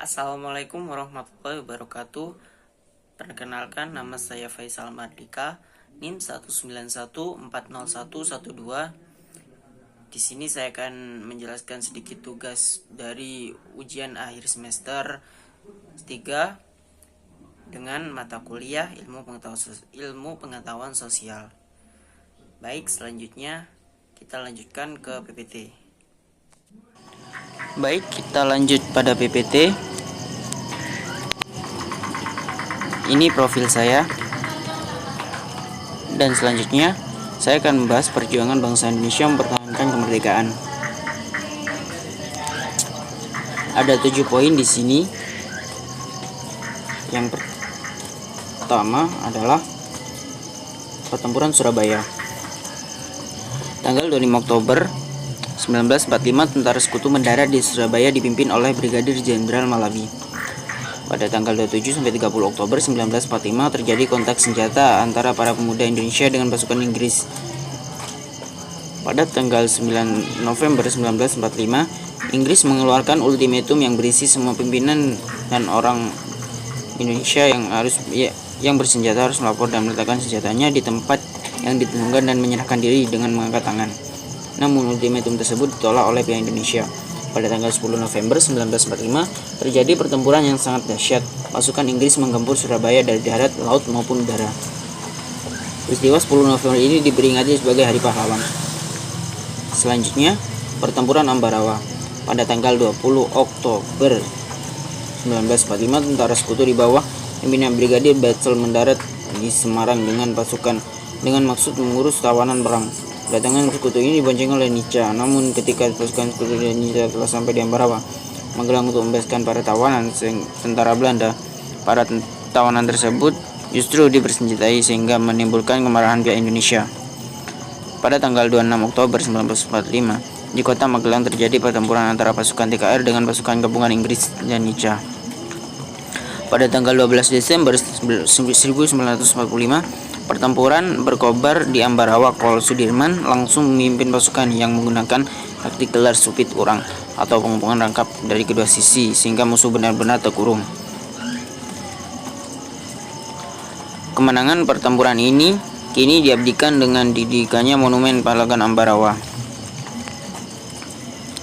Assalamualaikum warahmatullahi wabarakatuh. Perkenalkan, nama saya Faisal Mardika, NIM 191401112. Di sini saya akan menjelaskan sedikit tugas dari ujian akhir semester 3 dengan mata kuliah ilmu pengetahuan sosial. Baik, selanjutnya kita lanjutkan ke PPT. Baik, kita lanjut pada PPT. Ini profil saya. Dan selanjutnya saya akan membahas perjuangan bangsa Indonesia mempertahankan kemerdekaan. Ada 7 poin di sini. Yang pertama adalah pertempuran Surabaya. Tanggal 25 Oktober 1945, tentara sekutu mendarat di Surabaya dipimpin oleh Brigadir Jenderal Malabi. Pada tanggal 27 sampai 30 Oktober 1945 terjadi kontak senjata antara para pemuda Indonesia dengan pasukan Inggris. Pada tanggal 9 November 1945, Inggris mengeluarkan ultimatum yang berisi semua pimpinan dan orang Indonesia yang bersenjata harus melapor dan meletakkan senjatanya di tempat yang ditentukan dan menyerahkan diri dengan mengangkat tangan. Namun ultimatum tersebut ditolak oleh pihak Indonesia. Pada tanggal 10 November 1945 terjadi pertempuran yang sangat dahsyat. Pasukan Inggris menggempur Surabaya dari darat, laut maupun udara. Peristiwa 10 November ini diperingati sebagai Hari Pahlawan. Selanjutnya, pertempuran Ambarawa. Pada tanggal 20 Oktober 1945, tentara sekutu di bawah pimpinan Brigadir Batsel mendarat di Semarang dengan maksud mengurus tawanan perang. Kedatangan sekutu ini dibonceng oleh Nica. Namun ketika pasukan sekutu dan Nica telah sampai di Ambarawa, Magelang untuk membebaskan para tawanan tentara Belanda, para tawanan tersebut justru dipersenjatai sehingga menimbulkan kemarahan pihak Indonesia. Pada tanggal 26 Oktober 1945, di kota Magelang terjadi pertempuran antara pasukan TKR dengan pasukan gabungan Inggris dan Nica. Pada tanggal 12 Desember 1945, pertempuran berkobar di Ambarawa. Kol Sudirman langsung memimpin pasukan yang menggunakan taktik gelar supit urang atau pengepungan rangkap dari kedua sisi sehingga musuh benar-benar terkurung. Kemenangan pertempuran ini kini diabadikan dengan didirikannya monumen pahlawan Ambarawa.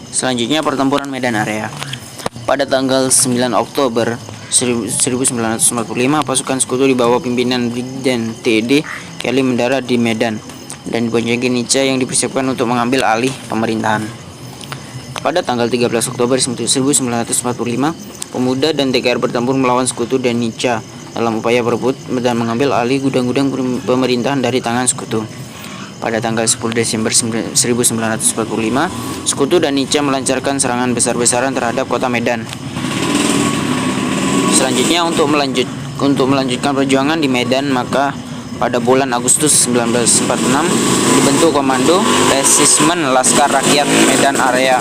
Selanjutnya pertempuran Medan Area. Pada tanggal 9 Oktober 1945, pasukan sekutu di bawah pimpinan Brigjen T.D. Kelly mendarat di Medan dan diboncengi Nica yang dipersiapkan untuk mengambil alih pemerintahan. Pada tanggal 13 Oktober 1945, pemuda dan TKR bertempur melawan sekutu dan Nica dalam upaya berebut dan mengambil alih gudang-gudang pemerintahan dari tangan sekutu. Pada tanggal 10 Desember 1945, sekutu dan Nica melancarkan serangan besar-besaran terhadap kota Medan. Selanjutnya untuk melanjutkan perjuangan di Medan, maka pada bulan Agustus 1946 dibentuk Komando Resismen Laskar Rakyat Medan Area.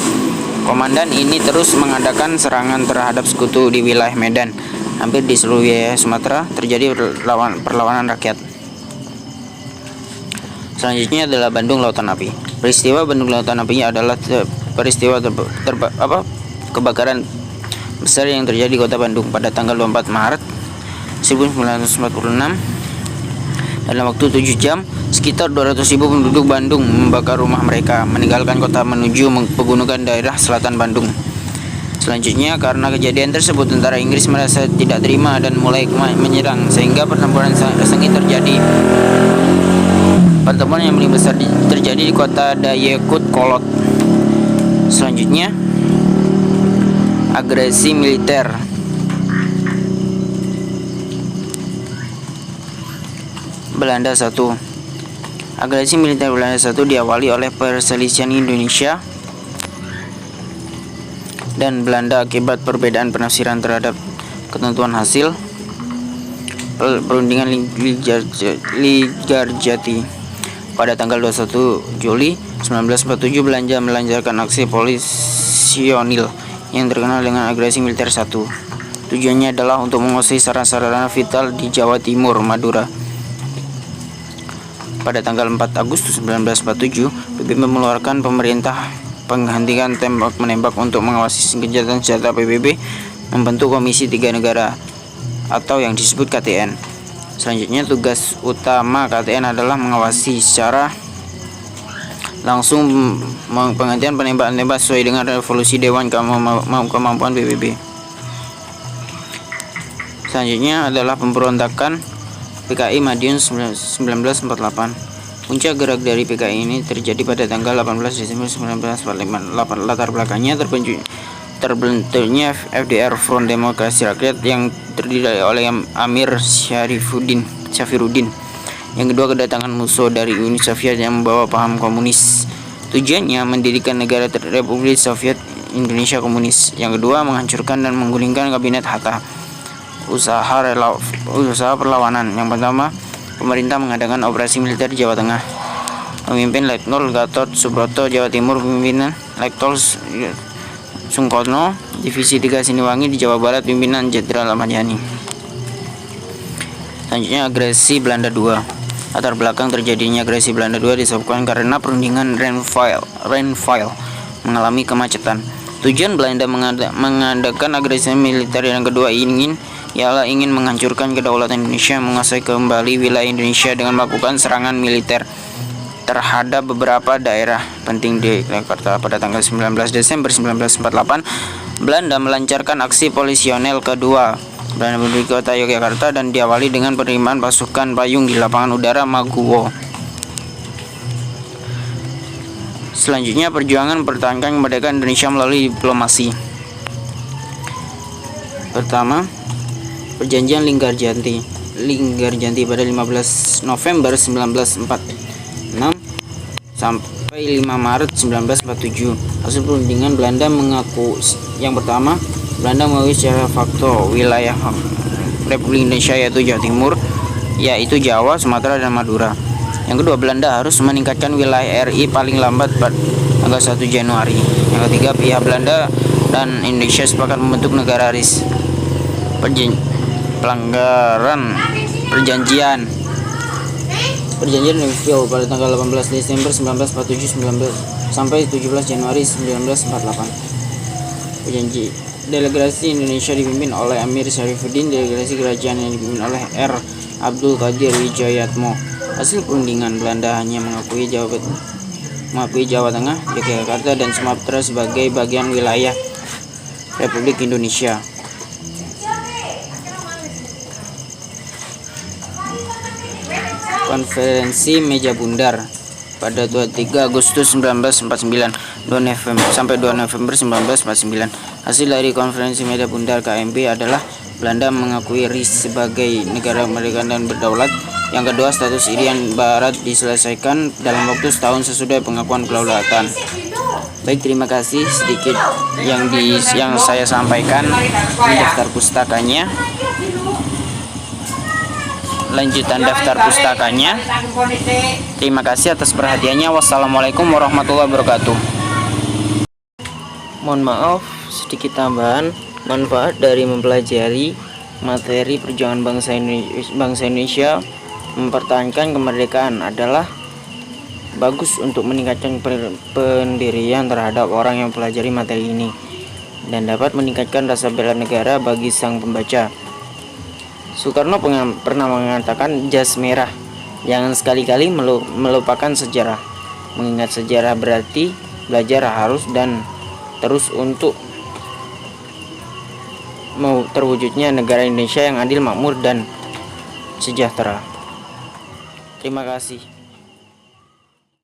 Komandan ini terus mengadakan serangan terhadap sekutu di wilayah Medan. Hampir di seluruh wilayah Sumatera terjadi perlawanan rakyat. Selanjutnya adalah Bandung Lautan Api. Peristiwa Bandung Lautan Api adalah peristiwa kebakaran besar yang terjadi di kota Bandung pada tanggal 24 Maret 1946. Dalam waktu 7 jam, sekitar 200.000 penduduk Bandung membakar rumah mereka, meninggalkan kota menuju pegunungan daerah selatan Bandung. Selanjutnya, karena kejadian tersebut, tentara Inggris merasa tidak terima dan mulai menyerang, sehingga pertempuran sengit terjadi. Pertempuran yang paling besar terjadi di kota Dayekut Kolot. Selanjutnya, agresi militer. Belanda 1. Agresi militer Belanda 1 diawali oleh perselisihan Indonesia dan Belanda akibat perbedaan penafsiran terhadap ketentuan hasil perundingan Ligarjati. Pada tanggal 21 Juli 1947, Belanda melancarkan aksi polisionil yang terkenal dengan agresi militer 1. Tujuannya adalah untuk menguasai sarana-sarana vital di Jawa Timur, Madura. Pada tanggal 4 Agustus 1947, PBB mengeluarkan pemerintah penghentian tembak-menembak untuk mengawasi senjata PBB membentuk Komisi Tiga Negara atau yang disebut KTN. Selanjutnya, tugas utama KTN adalah mengawasi secara langsung penghentian penembakan tembak sesuai dengan resolusi Dewan Kemampuan PBB. Selanjutnya adalah pemberontakan PKI Madiun 1948. Puncak gerak dari PKI ini terjadi pada tanggal 18 Desember 1945. Latar belakangnya terbentuknya FDR, Front Demokrasi Rakyat, yang terdiri oleh Amir Syarifuddin. Yang kedua, kedatangan musuh dari Uni Soviet yang membawa paham komunis. Tujuannya mendirikan negara Republik Soviet Indonesia Komunis. Yang kedua, menghancurkan dan menggulingkan kabinet Hatta. Usaha perlawanan. Yang pertama, pemerintah mengadakan operasi militer di Jawa Tengah. Pemimpin Letkol Gatot Subroto, Jawa Timur. Pimpinan Letkol Sungkono, Divisi 3 Siliwangi. Di Jawa Barat, pimpinan Jenderal Ahmad Yani. Selanjutnya, agresi Belanda II. Latar belakang terjadinya agresi Belanda II disebabkan karena perundingan Rheinfall mengalami kemacetan. Tujuan Belanda mengadakan agresi militer yang kedua ialah ingin menghancurkan kedaulatan Indonesia, menguasai kembali wilayah Indonesia dengan melakukan serangan militer terhadap beberapa daerah penting di Jakarta. Pada tanggal 19 Desember 1948, Belanda melancarkan aksi polisionil kedua. Belanda menduduki kota Yogyakarta dan diawali dengan penerimaan pasukan payung di lapangan udara Maguwo. Selanjutnya, perjuangan mempertahankan kemerdekaan Indonesia melalui diplomasi. Pertama, Perjanjian Linggarjanti pada 15 November 1946 sampai 5 Maret 1947. Hasil perundingan Belanda mengaku, yang pertama, Belanda mengakui secara fakto wilayah Republik Indonesia yaitu Jawa Timur, yaitu Jawa, Sumatera, dan Madura. Yang kedua, Belanda harus meningkatkan wilayah RI paling lambat pada tanggal 1 Januari. Yang ketiga, pihak Belanda dan Indonesia sepakat membentuk negara RIS. Pelanggaran perjanjian Nashville pada tanggal 18 Desember 1947 sampai 17 Januari 1948. Delegasi Indonesia dipimpin oleh Amir Syarifuddin. Delegasi kerajaan yang dipimpin oleh R. Abdul Qadir Wijayatmo. Hasil perundingan, Belanda hanya mengakui Jawa Tengah, Yogyakarta, dan Sumatera sebagai bagian wilayah Republik Indonesia. Konferensi Meja Bundar pada 23 Agustus 1949 sampai 2 November 1949. Hasil dari konferensi Meja Bundar KMB adalah Belanda mengakui RIS sebagai negara kemerdekaan dan berdaulat. Yang kedua, status Irian Barat diselesaikan dalam waktu setahun sesudah pengakuan kedaulatan. Baik, terima kasih sedikit yang saya sampaikan di daftar pustakanya. Lanjutan daftar pustakanya. Terima kasih atas perhatiannya. Wassalamualaikum warahmatullahi wabarakatuh. Mohon maaf, sedikit tambahan. Manfaat dari mempelajari materi perjuangan bangsa Indonesia mempertahankan kemerdekaan adalah bagus untuk meningkatkan pendirian terhadap orang yang mempelajari materi ini dan dapat meningkatkan rasa bela negara bagi sang pembaca. Soekarno pernah mengatakan, jas merah, jangan sekali-kali melupakan sejarah. Mengingat sejarah berarti belajar harus dan terus untuk mau terwujudnya negara Indonesia yang adil, makmur, dan sejahtera. Terima kasih.